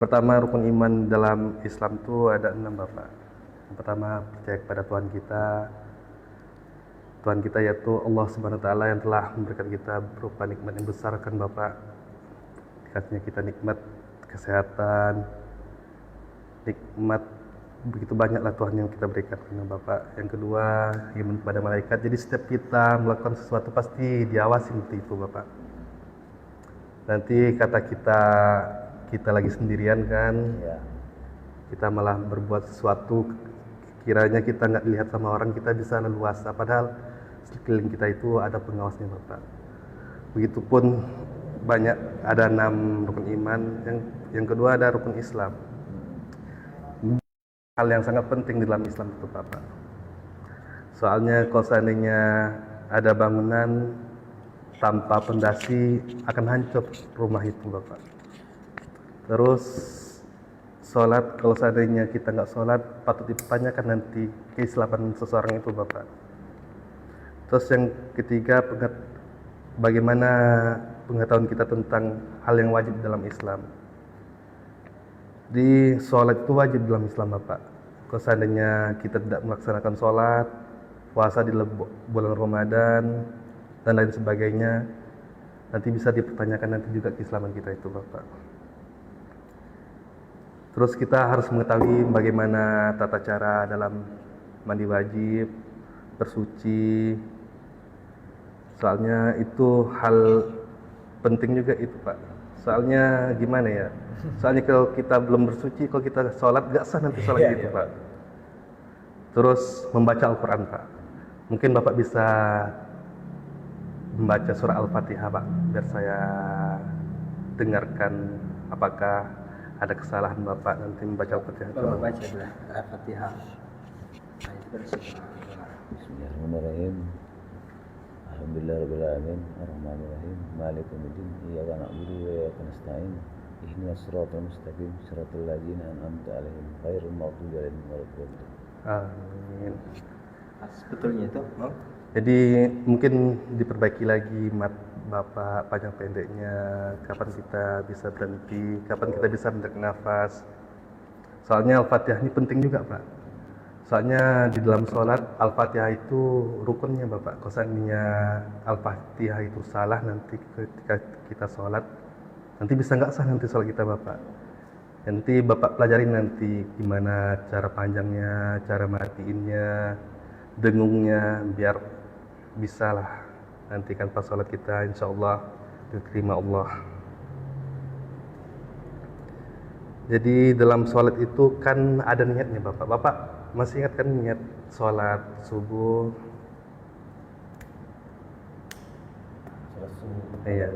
Pertama, rukun iman dalam Islam itu ada 6 Bapak. Yang pertama, percaya kepada Tuhan kita. Tuhan kita yaitu Allah Subhanahu wa taala yang telah memberikan kita berupa nikmat yang besar kan Bapak. Dikasihnya kita nikmat kesehatan, nikmat begitu banyaklah Tuhan yang kita berikan kan Bapak. Yang kedua, iman kepada malaikat. Jadi setiap kita melakukan sesuatu pasti diawasi seperti itu Bapak. Nanti kata kita lagi sendirian kan, kita malah berbuat sesuatu, kiranya kita nggak dilihat sama orang, kita bisa leluasa, padahal sekeliling kita itu ada pengawasnya Bapak. Begitupun banyak, ada 6 rukun iman. Yang kedua ada rukun Islam. Hal yang sangat penting di dalam Islam itu Bapak. Soalnya kalau seandainya ada bangunan tanpa pondasi akan hancur rumah itu Bapak. Terus sholat, kalau seandainya kita nggak sholat patut dipertanyakan nanti keislaman seseorang itu Bapak. Terus yang ketiga, bagaimana pengetahuan kita tentang hal yang wajib dalam Islam. Di sholat itu wajib dalam Islam Bapak. Kalau seandainya kita tidak melaksanakan sholat, puasa di bulan Ramadan dan lain sebagainya, nanti bisa dipertanyakan nanti juga keislaman kita itu Bapak. Terus kita harus mengetahui bagaimana tata cara dalam mandi wajib, bersuci. Soalnya itu hal penting juga itu Pak. Soalnya gimana ya? Soalnya kalau kita belum bersuci, kalau kita sholat gak sah nanti sholat gitu Pak. Terus membaca Al-Quran Pak. Mungkin Bapak bisa membaca surah Al-Fatihah Pak, biar saya dengarkan apakah ada kesalahan Bapak nanti membaca Al-Fatihah. Bapak baca Al-Fatihah. Bismillahirrahmanirrahim. Alhamdulillahirabbil alamin, arrahmanirrahim, maliki yaumiddin, iyyaka na'budu wa iyyaka nasta'in. Ihdinas siratal mustaqim, siratal ladzina an'amta 'alaihim, ghairil maghdubi 'alaihim waladdallin. Amin. Sebetulnya itu, Jadi mungkin diperbaiki lagi mat Bapak panjang pendeknya, kapan kita bisa berhenti, kapan kita bisa menarik nafas. Soalnya Al-Fatihah ini penting juga Pak. Soalnya di dalam sholat Al-Fatihah itu rukunnya Bapak. Kalau seandainya Al-Fatihah itu salah, nanti ketika kita sholat nanti bisa nggak sah nanti sholat kita Bapak. Nanti Bapak pelajarin nanti gimana cara panjangnya, cara matiinnya, dengungnya, biar bisa lah nanti kan pas sholat kita insya Allah diterima Allah. Jadi dalam sholat itu kan ada niatnya Bapak. Bapak masih ingat kan niat sholat subuh? Iya.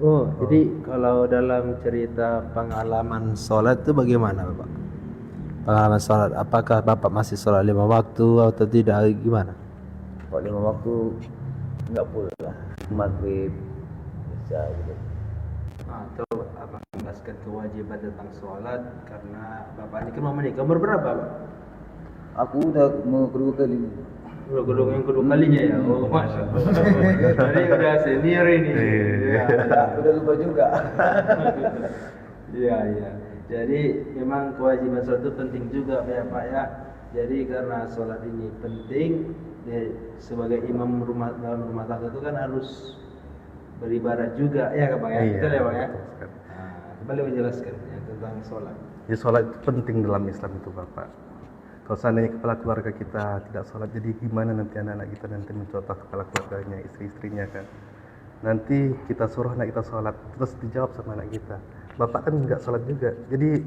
Oh, jadi kalau dalam cerita pengalaman sholat itu bagaimana Bapak? Pengalaman sholat, apakah Bapak masih sholat 5 waktu atau tidak, gimana? Kalau 5 waktu enggak pula lah, maghrib bisa gitu. Atau Abang menjelaskan kewajiban tentang sholat karena Bapak ini kan mau menikah. Umur berapa Pak? Aku udah mau kedua kali ini. Udah yang kedua kalinya ya? Oh, Masya Allah. Jadi udah senior ini. Ya, Udah lupa juga. Iya. Jadi memang kewajiban sholat itu penting juga ya Pak ya. Jadi karena sholat ini penting, sebagai imam dalam rumah tangga itu kan harus beribadah juga ya Pak ya. Betul ya Pak ya. Kembali menjelaskan ya, tentang sholat. Ya sholat itu penting dalam Islam itu Bapak. Kalau seandainya kepala keluarga kita tidak sholat, jadi gimana nanti anak-anak kita nanti mencontoh kepala keluarganya, istri-istrinya kan. Nanti kita suruh anak kita sholat, terus dijawab sama anak kita, Bapak kan nggak sholat juga. Jadi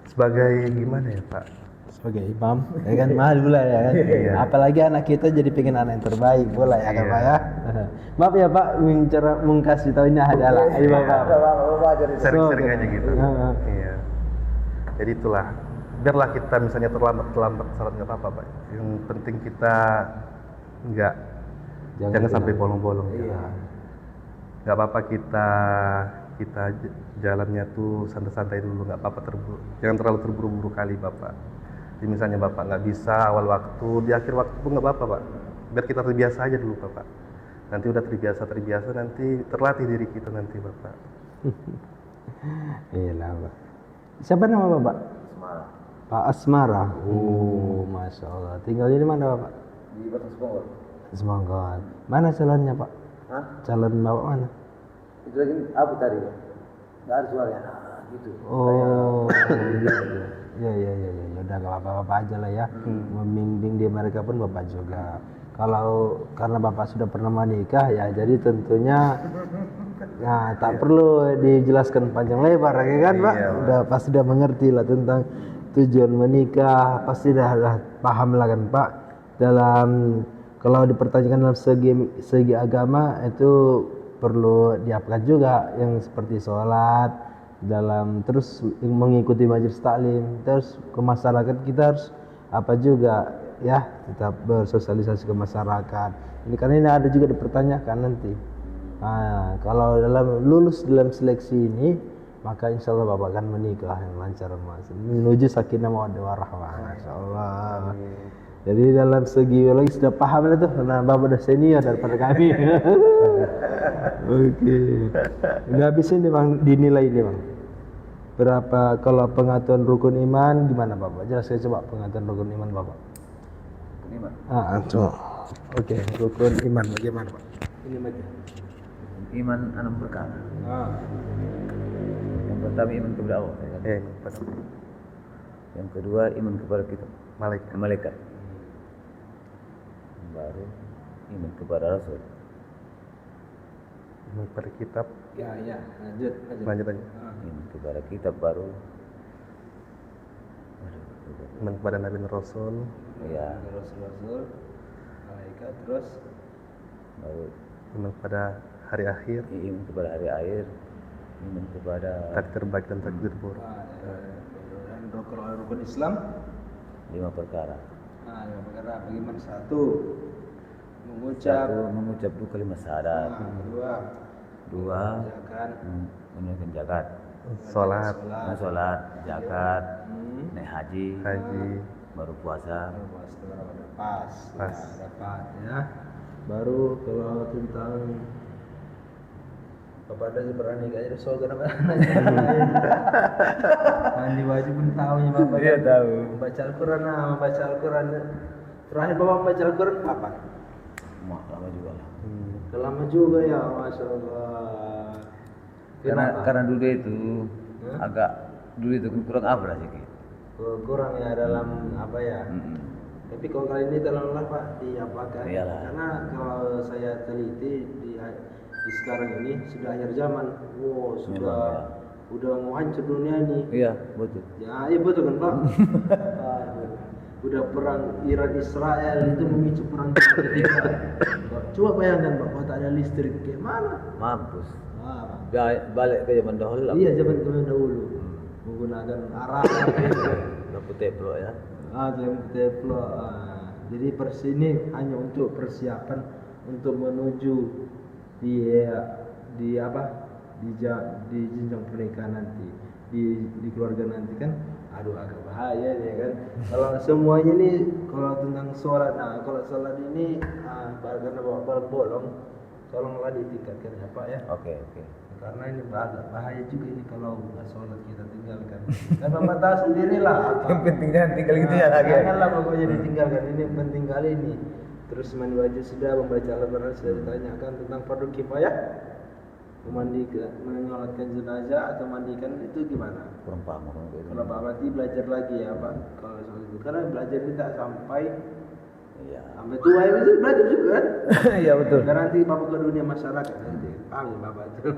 sebagai gimana ya Pak? Sebagai imam, ya kan malu lah ya kan. Iya. Apalagi anak kita jadi pengen anak yang terbaik, boleh ya kan Iya. Pak ya. Maaf ya Pak, cara mengkasih tahu ini adalah ayo Bapak. Sering-sering aja gitu. Iya. Iya. Jadi itulah. Biarlah kita misalnya terlambat sholat nggak apa-apa Pak. Yang penting kita jangan sampai bolong-bolong. Iya. Nggak apa-apa kita jalannya tuh santai-santai dulu, nggak apa-apa jangan terlalu terburu-buru kali Bapak. Jadi misalnya Bapak nggak bisa awal waktu, di akhir waktu pun nggak apa-apa Pak. Biar kita terbiasa aja dulu Bapak. Nanti udah terbiasa nanti terlatih diri kita nanti Bapak. Iya lah, Pak. Siapa nama Bapak? Semarang. Pak Asmara. Oh, Masya Allah. Tinggalnya di mana Bapak? Di Batas Bogor. Semangat. Mana calonnya Pak? Hah? Calon Bapak mana? Itu lagi apa tadi? Nggak ada suaranya. Gitu. Oh, iya. Ya, udah gak apa-apa aja lah ya. Membimbing di mereka pun Bapak juga. Kalau karena Bapak sudah pernah menikah ya, jadi tentunya nah tak perlu dijelaskan panjang lebar ya kan Pak? Udah pasti udah mengerti lah tentang tujuan menikah, pasti dah paham lah kan Pak. Dalam kalau dipertanyakan dalam segi agama itu perlu diapakan juga yang seperti sholat, dalam terus mengikuti majelis taklim, terus ke masyarakat kita harus apa juga ya, tetap bersosialisasi ke masyarakat. Ini karena ini ada juga dipertanyakan nanti. Nah, kalau lulus dalam seleksi ini, maka insya Allah Bapak akan menikah yang lancar mas, menuju sakinah mawaddah warahmah. Masya Allah. Jadi dalam segi biologi sudah paham lah tuh, karena Bapak udah senior daripada kami. Oke. Udah habis ini Bang, dinilai ini Bang. Berapa kalau pengetahuan rukun iman gimana Bapak? Jelaskan coba pengetahuan rukun iman Bapak. Ini Mas. Coba. Oke, rukun iman bagaimana Pak? Ini aja. Iman 6 perkara. Yang pertama iman kepada Allah. Ya kan? Yang kedua iman kepada kita. Malaikat. Baru iman kepada Rasul. Iman kepada kitab. Ya, lanjut aja. Iman kepada kitab baru. Iman kepada Nabi dan Rasul. Ya. Rasul, malaikat, terus Baru Iman kepada hari akhir. iman kepada hari akhir. Iman kepada Takdir baik dan takdir buruk. dan rukun Islam. 5 perkara. 5 perkara bagaimana? 1 mengucap. 1 mengucap 2 kalimat syahadat. 2 menunaikan zakat. Sholat, Zakat, naik haji, baru puasa. Pas. Dapat ya. Baru kalau tentang kepada berani kayaknya soal kenapa mandi wajib pun tahunya Bapak. Dia tahu. Baca Al-Quran. Terakhir Bapak membaca Al-Quran kapan? Lama juga lah. Lama juga ya, Masya Allah. Karena dulu itu dulu itu kurang apa lah sedikit. Kurang ya dalam apa ya. Tapi kalau kali ini tolonglah Pak diapakan. Iyalah. Karena kalau saya teliti di sekarang ini sudah akhir zaman. Udah mau hancur dunia ini. Iya, betul. Ya, iya betul kan Pak. Udah perang Iran Israel itu memicu perang ketiga. Coba bayangkan Pak, kalau tak ada listrik kayak mana? Mampus. Balik ke zaman dahulu lah. Iya, zaman dahulu. Menggunakan arah lampu teplo ya. Lampu teplo. Jadi ini hanya untuk persiapan untuk menuju di jenjang pernikahan nanti, di keluarga nanti kan. Aduh, agak bahaya ya kan. Kalau semuanya nih, kalau tentang sholat, kalau sholat ini karena bawa bolong, tolonglah ditingkatkan ya Pak ya. Oke. Karena ini agak bahaya juga ini kalau sholat kita tinggalkan. Dan Bapak tahu sendiri lah. Yang penting jangan tinggal gitu ya lagi. Janganlah pokoknya ditinggalkan, ini penting kali ini. Terus mandi wajib sudah, membaca Al-Quran sudah ditanyakan tentang fardu kifayah. Menyolatkan jenazah atau mandikan itu gimana? Kurang paham orang itu. Kalau Pak Mati belajar lagi ya Pak kalau soal itu. Karena belajar kita sampai tua ya bisa belajar juga kan? Iya betul. Karena nanti Bapak ke dunia masyarakat nanti. Paham ya Bapak itu.